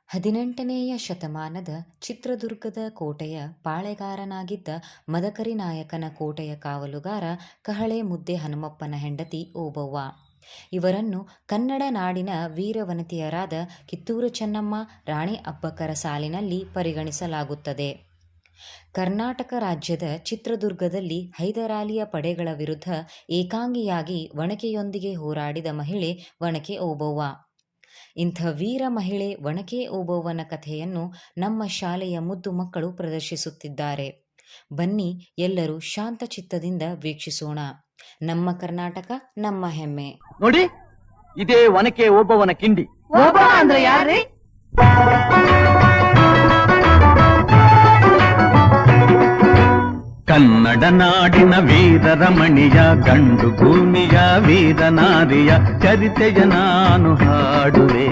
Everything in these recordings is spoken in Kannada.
18ನೆಯ ಶತಮಾನದ ಚಿತ್ರದುರ್ಗದ ಕೋಟೆಯ ಪಾಳೆಗಾರನಾಗಿದ್ದ ಮದಕರಿ ನಾಯಕನ ಕೋಟೆಯ ಕಾವಲುಗಾರ ಕಹಳೆ ಮುದ್ದೆ ಹನುಮಪ್ಪನ ಹೆಂಡತಿ ಓಬವ್ವ. ಇವರನ್ನು ಕನ್ನಡ ನಾಡಿನ ವೀರವನಿತೆಯರಾದ ಕಿತ್ತೂರು ಚೆನ್ನಮ್ಮ, ರಾಣಿ ಅಬ್ಬಕ್ಕರ ಸಾಲಿನಲ್ಲಿ ಪರಿಗಣಿಸಲಾಗುತ್ತದೆ. ಕರ್ನಾಟಕ ರಾಜ್ಯದ ಚಿತ್ರದುರ್ಗದಲ್ಲಿ ಹೈದರಾಲಿಯ ಪಡೆಗಳ ವಿರುದ್ಧ ಏಕಾಂಗಿಯಾಗಿ ಒನಕೆಯೊಂದಿಗೆ ಹೋರಾಡಿದ ಮಹಿಳೆ ಒನಕೆ ಓಬವ್ವ. ಇಂಥ ವೀರ ಮಹಿಳೆ ಒನಕೆ ಓಬವ್ವನ ಕಥೆಯನ್ನು ನಮ್ಮ ಶಾಲೆಯ ಮುದ್ದು ಮಕ್ಕಳು ಪ್ರದರ್ಶಿಸುತ್ತಿದ್ದಾರೆ. ಬನ್ನಿ ಎಲ್ಲರೂ ಶಾಂತ ಚಿತ್ತದಿಂದ ವೀಕ್ಷಿಸೋಣ. ನಮ್ಮ ಕರ್ನಾಟಕ ನಮ್ಮ ಹೆಮ್ಮೆ. ನೋಡಿ, ಇದೇ ಒನಕೆ ಓಬವ್ವನ ಕಿಂಡಿ. ಓಬವ್ವ ಅಂದ್ರೆ ಯಾರ್ರೀ? ಕನ್ನಡ ನಾಡಿನ ವೀರರಮಣಿಯ, ಗಂಡು ಭೂಮಿಯ ವೀರನಾರಿಯ ಚರಿತೆಯ ನಾನು ಹಾಡುವೆ.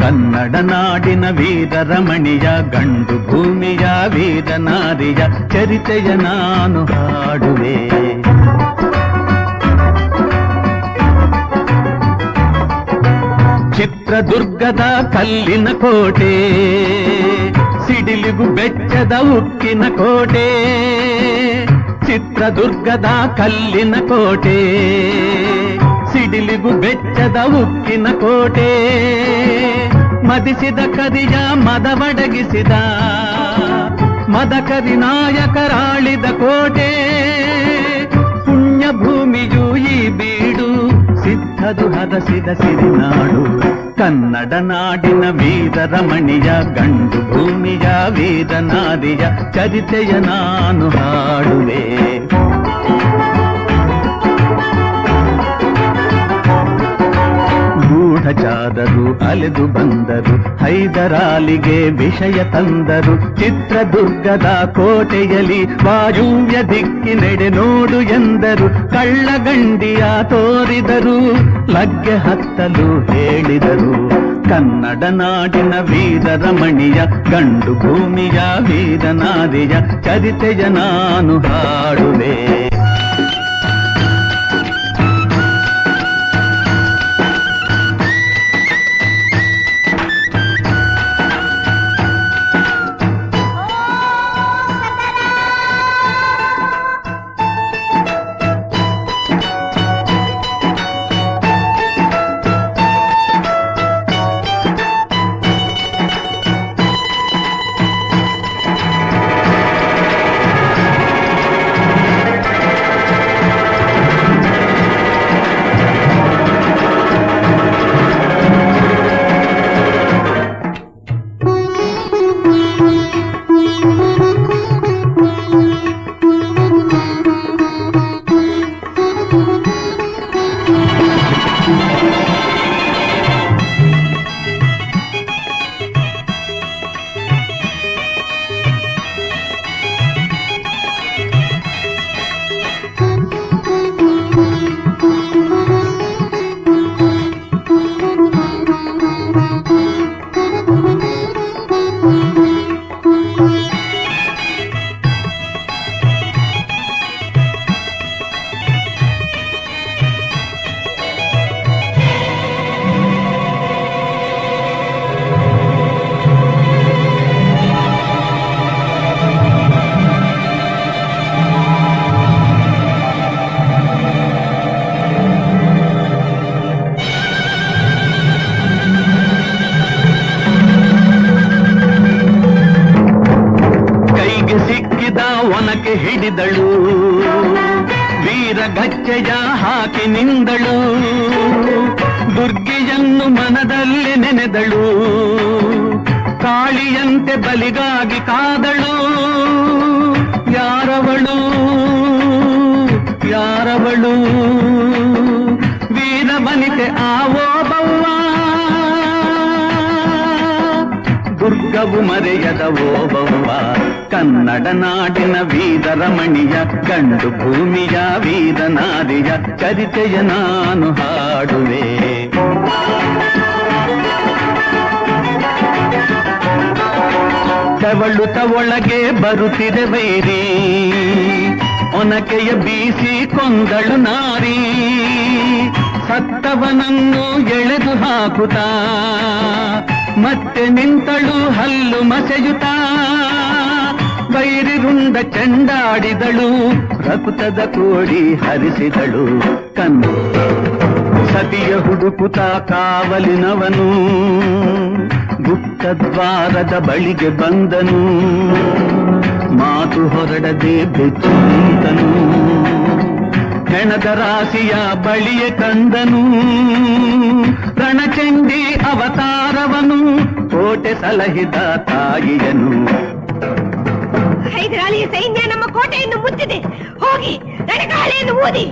ಕನ್ನಡ ನಾಡಿನ ವೀರರಮಣಿಯ, ಗಂಡು ಭೂಮಿಯ ವೀರನಾರಿಯ ಚರಿತೆಯ ನಾನು ಹಾಡುವೆ. ಚಿತ್ರದುರ್ಗದ ಕಲ್ಲಿನ ಕೋಟೆ, ಸಿಡಿಲಿಗು ಬೆಚ್ಚದ ಉಕ್ಕಿನ ಕೋಟೆ. ಚಿತ್ರದುರ್ಗದ ಕಲ್ಲಿನ ಕೋಟೆ, ಸಿಡಿಲಿಗು ಬೆಚ್ಚದ ಉಕ್ಕಿನ ಕೋಟೆ. ಮದಿಸಿದ ಕರಿಯ ಮದವಡಗಿಸಿದ ಮದಕರಿ ನಾಯಕರಾಳಿದ ಕೋಟೆ. ಪುಣ್ಯ ಭೂಮಿಯು ಈ ಬೀಡು, ಸಿದ್ಧದು ಹದಸಿದ ಸಿರಿನಾಡು. ಕನ್ನಡ ನಾಡಿನ ವೀರರಮಣಿಯ, ಗಂಡು ಭೂಮಿಯ ವೀರನಾರಿಯ ಚರಿತೆಯ ನಾನು ಹಾಡುವೆ. ಗೂಢಚಾರರು ಅಲೆದು ಬಂದರು, ಹೈದರಾಲಿಗೆ ವಿಷಯ ತಂದರು. ಚಿತ್ರದುರ್ಗದ ಕೋಟೆಯಲ್ಲಿ ವಾಯುವ್ಯ ದಿಕ್ಕಿನೆಡೆ ನೋಡು ಎಂದರು. ಕಳ್ಳಗಂಡಿಯ ತೋರಿದರು, ಲಗ್ಗೆ ಹತ್ತಲು ಹೇಳಿದರು. ಕನ್ನಡ ನಾಡಿನ ವೀರರಮಣಿಯ, ಗಂಡು ಭೂಮಿಯ ವೀರನಾರಿಯ ಚರಿತೆಯ ನಾನು ಹಾಡುವೆ. ಒನಕೆ ಹಿಡಿದಳು, ವೀರಗಚ್ಚೆಯ ಹಾಕಿ ನಿಂದಳು. ದುರ್ಗೆಯನ್ನು ಮನದಲ್ಲಿ ನೆನೆದಳು, ಕಾಳಿಯಂತೆ ಬಲಿಗಾಗಿ ಕಾದಳು. ಯಾರವಳು ಯಾರವಳು? ವೀರವನಿತೆ ಆ ಓಬವ್ವ, ದುರ್ಗವು ಮರೆಯದ ಓಬವ್ವ. ಕನ್ನಡ ನಾಡಿನ ವೀರರಮಣಿಯ, ಗಂಡು ಭೂಮಿಯ ವೀರನಾರಿಯ ಚರಿತೆಯ ನಾನು ಹಾಡುವೆ. ತೆವಳುತ ಒಳಗೆ ಬರುತ್ತಿದೆ ವೈರಿ, ಒನಕೆಯ ಬೀಸಿ ಕೊಂದಳು ನಾರಿ. ಸತ್ತವನನ್ನು ಎಳೆದು ಹಾಕುತ್ತಾ ಮತ್ತೆ ನಿಂತಳು ಹಲ್ಲು ಮಸೆಯುತ್ತಾ ಬೈರಿರುಂಡ ಚೆಂಡಾಡಿದಳು ರಕುತದ ಕೋಡಿ ಹರಿಸಿದಳು ಕಣ್ಣು ಸತಿಯ ಹುಡುಕುತ್ತ ಕಾವಲಿನವನು ಗುಪ್ತದ್ವಾರದ ಬಳಿಗೆ ಬಂದನು ಮಾತು ಹೊರಡದೆ ಬೆಚ್ಚು ನಿಂತನು ಹೆಣದ ರಾಶಿಯ ಬಳಿಯ ಕಂದನು ರಣಚಂಡಿ ಅವತಾರವನು ಕೋಟೆ ಸಲಹಿದ ತಾಯಿಯನು ಹೈದರಾಲಿಯ ಸೈನ್ಯ ನಮ್ಮ ಕೋಟೆಯನ್ನು ಮುತ್ತಿದೆ ಹೋಗಿ ರಣಗಾಳೆಯನ್ನು ಊದಿ